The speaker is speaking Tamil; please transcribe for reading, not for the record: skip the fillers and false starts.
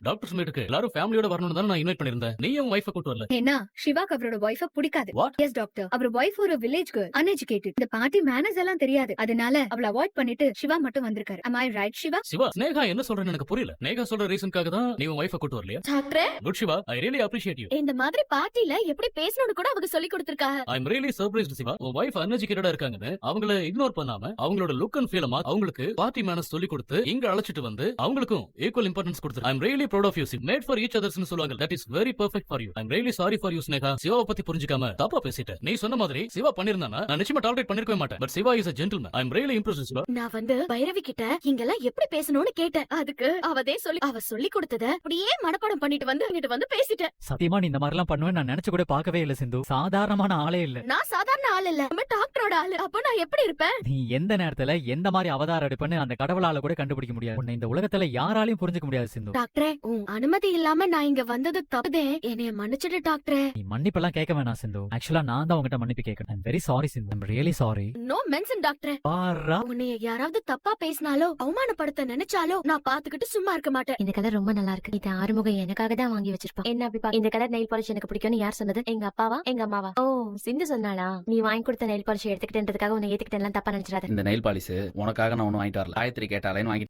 டாக்டர்ஸ் மீட்டுக்கு எல்லாரும் ஃபேமிலியோட வரணும்னு தான் நான் இன்வைட் பண்ணிருந்தேன். நீ உன் வைஃபை கூட்டு வரல. ஏன்னா சிவாக்கு அவரோட வைஃப பிடிக்காது. What? எஸ் டாக்டர், அவர் வைஃப் ஒரு வில்லேஜ் கேர்ள், அன்எஜுகேட்டட். இந்த பார்ட்டி மேனர்ஸ் எல்லாம் தெரியாது. அதனால அவள அவாய்ட் பண்ணிட்டு சிவா மட்டும் வந்திருக்காரு. am I right Siva? Siva, Sneha என்ன சொல்றேன்னு எனக்கு புரியல. நேகா சொல்ற ரீசன்காக தான் நீ உன் வைஃபை கூட்டு வரலையா? Doctor, good Siva, I really appreciate you. இந்த மாதிரி பார்ட்டில எப்படி பேசணும்னு கூட அவங்க சொல்லி கொடுத்திருக்காங்க. I am really surprised Siva. உன் வைஃப் அன்எஜுகேட்டடா இருக்காங்கன்னு அவங்கள இக்னோர் பண்ணாம அவங்களோட லுக் அண்ட் ஃபீல் அவங்களுக்கு பார்ட்டி மேனர்ஸ் சொல்லி கொடுத்து இங்க அழைச்சிட்டு வந்து அவங்களுக்கும் ஈக்குவல் இம்பார்ட்டன்ஸ் கொடுத்து. I am really proud of you. Made for each அதர்ஸ்னு சொல்லுவாங்க. That is very perfect for you. I am really sorry for you Sneha. சிவாவை பத்தி புரிஞ்சுக்காம தப்பா பேசிட்டேன். நீ சொன்ன மாதிரி சிவா பண்ணிருந்தானா நான் நிச்சயமா டாலரேட் பண்ணிருக்கவே மாட்டேன். But Shiva is a gentleman. I am really impressed Shiva. நான் வந்து பைரவி கிட்ட இங்கெல்லாம் எப்படி பேசணும்னு கேட்டேன். அதுக்கு அவ சொல்லி கொடுத்தத அப்படியே மனப்பாடம் பண்ணிட்டு வந்து இங்கிட்டு வந்து பேசிட்டேன். சத்தியமா நீ இந்த மாதிரி எல்லாம் பண்ணுவேன் நான் நினைச்சு கூட பார்க்கவே இல்ல சிந்து. சாதாரணமான ஆளே இல்ல. நான் சாதாரண ஆள் இல்ல, நம்ம டாக்டரோட ஆளு. அப்ப நான் எப்படி இருப்பேன்? நீ எந்த நேரத்துல எந்த மாதிரி அவதாரம் எடுப்பன்னு அந்த கடவுளால கூட கண்டுபிடிக்க முடியாது. உன்னை இந்த உலகத்துல யாராலையும் புரிஞ்சுக்க முடியாது சிந்து. டாக்டரே, உன் அனுமதி இல்லாம நான் இங்க வந்தது தப்புதே. என்னைய மன்னிச்சிடு டாக்டரே. நீ மன்னிப்பெல்லாம் கேட்க வேணாம் சிந்து. ஆக்சுவலா நான் தான் உங்ககிட்ட மன்னிப்பு கேட்கணும். I am very sorry Sindhu. I am really sorry. No mention டாக்டரே. பாரா, உன்னைய யாராவது தப்பா பேசினாலோ அவமானப்படுத்த நினைச்சாலோ நான் பாத்துக்கிட்டு சும்மா இருக்க மாட்டேன். இந்த கலர் ரொம்ப நல்லா இருக்கு. இது ஆறுமுகம் எனக்காக தான் வாங்கி வச்சிருப்பான். என்ன அப்படி இந்த கலர் நெயில் பாலிஷ் எனக்கு பிடிக்கும்னு யார் சொன்னது? எங்க அப்பாவா எங்க அம்மாவா? ஓ, சிந்து சொன்னாளா? நீ வாங்கி கொடுத்த நெயில் பாலிஷ் எடுத்துக்கிட்டேன்றதுக்காக உன்னை ஏத்துக்கிட்டேன் தப்பா நினைச்சிடாத. இந்த நெயில் பாலிஷ் உனக்காக நான் ஒண்ணு வாங்கிட்டு வரல. காயத்ரி கேட்டாலேன்னு வாங்கி